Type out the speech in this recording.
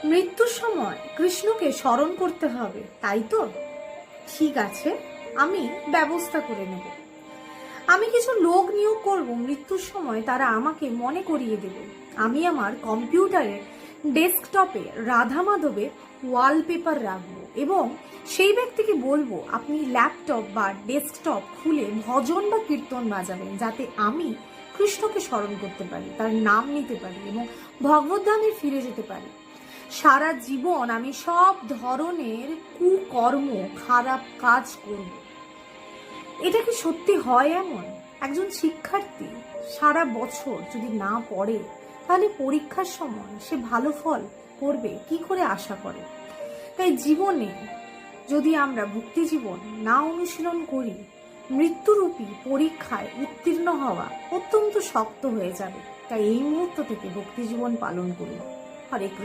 মৃত্যুর সময় কৃষ্ণকে স্মরণ করতে হবে, তাই তো? ঠিক আছে, আমি ব্যবস্থা করে নেব। আমি কিছু লোক নিয়োগ করব, মৃত্যুর সময় তারা আমাকে মনে করিয়ে দেবে। আমি আমার কম্পিউটারের ডেস্কটপে রাধা মাধবের ওয়ালপেপার রাখবো এবং সেই ব্যক্তিকে বলবো আপনি ল্যাপটপ বা ডেস্কটপ খুলে ভজন বা কীর্তন বাজাবেন, যাতে আমি কৃষ্ণকে স্মরণ করতে পারি, তার নাম নিতে পারি এবং ভগবদ্ধামে ফিরে যেতে পারি। সারা জীবন আমি সব ধরনের কুকর্ম, খারাপ কাজ করব। এটা কি সত্যি হয় এমন? একজন শিক্ষার্থী সারা বছর যদি না পড়ে, তাহলে পরীক্ষার সময় সে ভালো ফল করবে কি করে আশা করে? তাই জীবনে যদি আমরা ভক্তি জীবন না অনুশীলন করি, মৃত্যুরূপী পরীক্ষায় উত্তীর্ণ হওয়া অত্যন্ত শক্ত হয়ে যাবে। তাই এই মুহূর্ত থেকে ভক্তি জীবন পালন করুন। হরে কৃষ্ণ।